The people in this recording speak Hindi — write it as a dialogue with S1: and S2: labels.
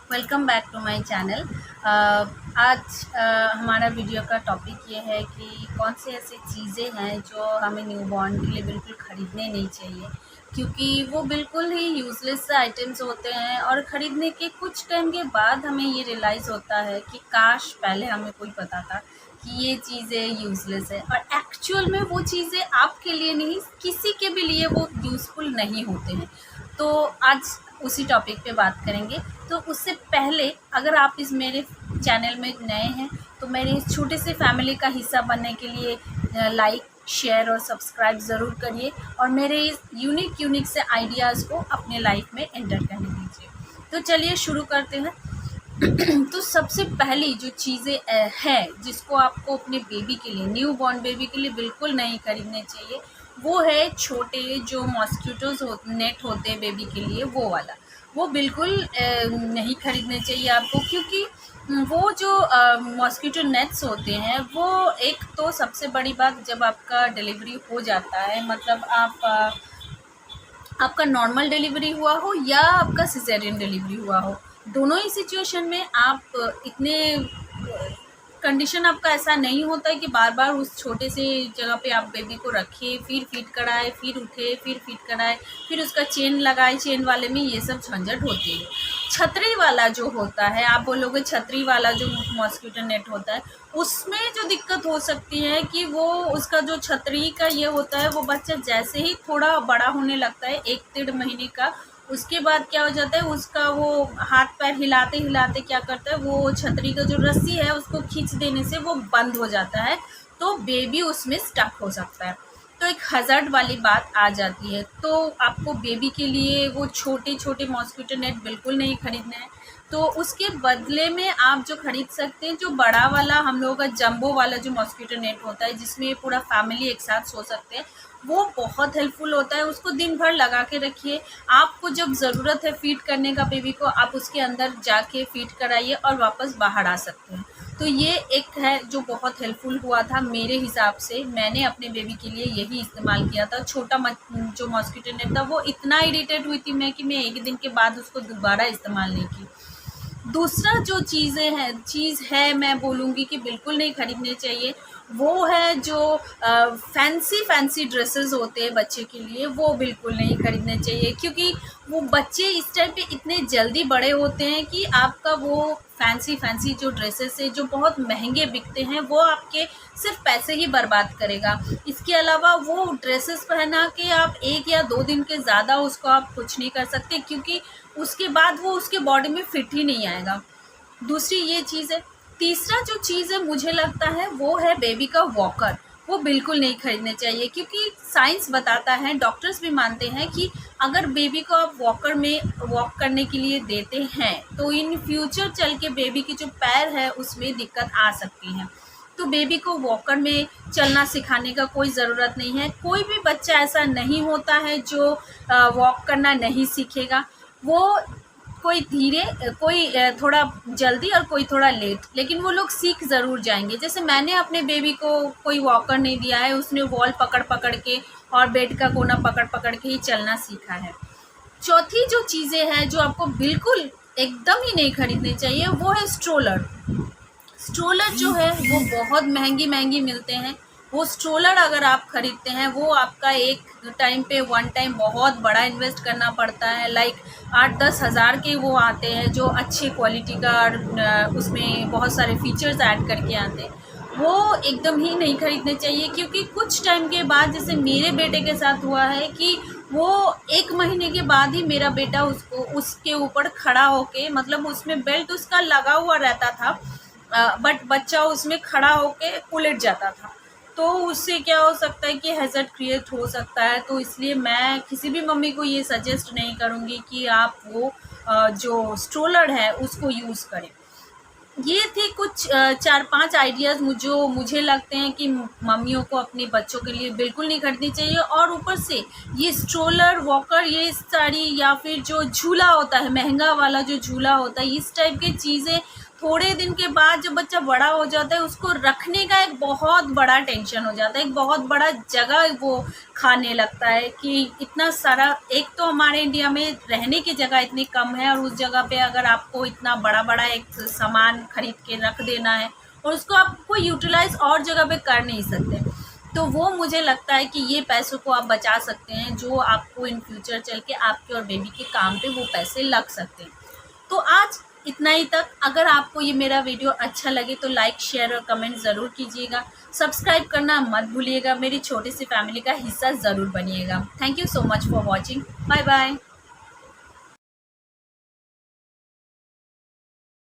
S1: Welcome back to my channel. आज हमारा वीडियो का टॉपिक ये है कि कौन से ऐसी चीज़ें हैं जो हमें न्यूबॉर्न के लिए बिल्कुल ख़रीदने नहीं चाहिए, क्योंकि वो बिल्कुल ही यूज़लेस आइटम्स होते हैं और ख़रीदने के कुछ टाइम के बाद हमें ये रियलाइज़ होता है कि काश पहले हमें कोई पता था कि ये चीज़ें यूज़लेस है और एक्चुअल में वो चीज़ें आपके लिए नहीं, किसी के भी लिए वो यूज़फुल नहीं होते हैं। तो आज उसी टॉपिक पे बात करेंगे। तो उससे पहले अगर आप इस मेरे चैनल में नए हैं तो मेरे इस छोटे से फैमिली का हिस्सा बनने के लिए लाइक, शेयर और सब्सक्राइब ज़रूर करिए और मेरे इस यूनिक से आइडियाज़ को अपने लाइफ में एंटर करने दीजिए। तो चलिए शुरू करते हैं। तो सबसे पहली जो चीज़ें हैं जिसको आपको अपने बेबी के लिए, न्यू बॉर्न बेबी के लिए बिल्कुल नहीं खरीदने चाहिए, वो है छोटे जो मॉस्किटोज़ नेट होते हैं बेबी के लिए, वो वाला। वो बिल्कुल नहीं खरीदने चाहिए आपको, क्योंकि वो जो मॉस्किटो नेट्स होते हैं वो एक तो सबसे बड़ी बात, जब आपका डिलीवरी हो जाता है, मतलब आपका नॉर्मल डिलीवरी हुआ हो या आपका सिजेरियन डिलीवरी हुआ हो, दोनों ही सिचुएशन में आप इतने कंडीशन आपका ऐसा नहीं होता है कि बार बार उस छोटे से जगह पे आप बेबी को रखें, फिर फीड कराए, फिर उठे, फिर फीड कराए, फिर उसका चेन लगाए। चेन वाले में ये सब झंझट होती है। छतरी वाला जो होता है, आप बोलोगे छतरी वाला जो मॉस्किटो नेट होता है, उसमें जो दिक्कत हो सकती है कि वो उसका जो छतरी का ये होता है, वो बच्चा जैसे ही थोड़ा बड़ा होने लगता है, 1-1.5 महीने का, उसके बाद क्या हो जाता है, उसका वो हाथ पैर हिलाते हिलाते क्या करता है, वो छतरी का जो रस्सी है उसको खींच देने से वो बंद हो जाता है, तो बेबी उसमें स्टक हो सकता है। तो एक हज़ार्ड वाली बात आ जाती है। तो आपको बेबी के लिए वो छोटे छोटे मॉस्किटो नेट बिल्कुल नहीं खरीदना है। तो उसके बदले में आप जो खरीद सकते हैं, जो बड़ा वाला हम लोगों का जंबो वाला जो मॉस्किटो नेट होता है, जिसमें पूरा फैमिली एक साथ सो सकते हैं, वो बहुत हेल्पफुल होता है। उसको दिन भर लगा के रखिए। आपको जब ज़रूरत है फ़ीड करने का बेबी को, आप उसके अंदर जाके फ़ीड कराइए और वापस बाहर आ सकते हैं। तो ये एक है जो बहुत हेल्पफुल हुआ था मेरे हिसाब से। मैंने अपने बेबी के लिए यही इस्तेमाल किया था। छोटा जो मॉस्किटो नेट था, वो इतना इरिटेट हुई थी मैं कि मैं 1 दिन के बाद उसको दोबारा इस्तेमाल नहीं की। दूसरा जो चीज़ है मैं बोलूँगी कि बिल्कुल नहीं खरीदनी चाहिए, वो है जो फैंसी ड्रेसेस होते हैं बच्चे के लिए, वो बिल्कुल नहीं खरीदने चाहिए, क्योंकि वो बच्चे इस टाइम पे इतने जल्दी बड़े होते हैं कि आपका वो फैंसी जो ड्रेसेस है जो बहुत महंगे बिकते हैं, वो आपके सिर्फ पैसे ही बर्बाद करेगा। इसके अलावा वो ड्रेसेस पहना के आप 1 या 2 दिन के ज़्यादा उसको आप कुछ नहीं कर सकते, क्योंकि उसके बाद वो उसके बॉडी में फिट ही नहीं आएगा। दूसरी ये चीज़ है। तीसरा जो चीज़ है मुझे लगता है वो है बेबी का वॉकर। वो बिल्कुल नहीं खरीदने चाहिए, क्योंकि साइंस बताता है, डॉक्टर्स भी मानते हैं कि अगर बेबी को आप वॉकर में वॉक करने के लिए देते हैं तो इन फ्यूचर चल के बेबी की जो पैर है उसमें दिक्कत आ सकती है। तो बेबी को वॉकर में चलना सिखाने का कोई ज़रूरत नहीं है। कोई भी बच्चा ऐसा नहीं होता है जो वॉक करना नहीं सीखेगा। वो कोई धीरे, कोई थोड़ा जल्दी और कोई थोड़ा लेट, लेकिन वो लोग सीख ज़रूर जाएंगे। जैसे मैंने अपने बेबी को कोई वॉकर नहीं दिया है, उसने वॉल पकड़ पकड़ के और बेड का कोना पकड़ पकड़ के ही चलना सीखा है। चौथी जो चीज़ें हैं जो आपको बिल्कुल एकदम ही नहीं खरीदनी चाहिए, वो है स्ट्रोलर। स्ट्रोलर जो है वो बहुत महंगी मिलते हैं। वो स्ट्रोलर अगर आप ख़रीदते हैं, वो आपका एक टाइम पे वन टाइम बहुत बड़ा इन्वेस्ट करना पड़ता है। लाइक 8-10 हज़ार के वो आते हैं जो अच्छी क्वालिटी का, और उसमें बहुत सारे फीचर्स ऐड करके आते हैं। वो एकदम ही नहीं खरीदने चाहिए, क्योंकि कुछ टाइम के बाद, जैसे मेरे बेटे के साथ हुआ है कि वो 1 महीने के बाद ही मेरा बेटा उसके ऊपर खड़ा होके, मतलब उसमें बेल्ट उसका लगा हुआ रहता था, बट बच्चा उसमें खड़ा होके उलट जाता था। तो उससे क्या हो सकता है कि हैज़र्ड क्रिएट हो सकता है। तो इसलिए मैं किसी भी मम्मी को ये सजेस्ट नहीं करूँगी कि आप वो जो स्ट्रोलर है उसको यूज़ करें। ये थे कुछ 4-5 आइडियाज़ जो मुझे लगते हैं कि मम्मियों को अपने बच्चों के लिए बिल्कुल नहीं खरीदनी चाहिए। और ऊपर से ये स्ट्रोलर, वॉकर, ये सारी, या फिर जो झूला होता है, महंगा वाला जो झूला होता है, इस टाइप की चीज़ें थोड़े दिन के बाद जब बच्चा बड़ा हो जाता है उसको रखने का एक बहुत बड़ा टेंशन हो जाता है, एक बहुत बड़ा जगह वो खाने लगता है कि इतना सारा, एक तो हमारे इंडिया में रहने की जगह इतनी कम है और उस जगह पे अगर आपको इतना बड़ा बड़ा एक सामान खरीद के रख देना है और उसको आपको यूटिलाइज और जगह पे कर नहीं सकते, तो वो मुझे लगता है कि ये पैसों को आप बचा सकते हैं जो आपको इन फ्यूचर चल के आपके और बेबी के काम पे वो पैसे लग सकते हैं। तो आज इतना ही तक। अगर आपको ये मेरा वीडियो अच्छा लगे तो लाइक शेयर और कमेंट ज़रूर कीजिएगा, सब्सक्राइब करना मत भूलिएगा, मेरी छोटी सी फैमिली का हिस्सा ज़रूर बनिएगा। Thank you so much for watching, bye bye.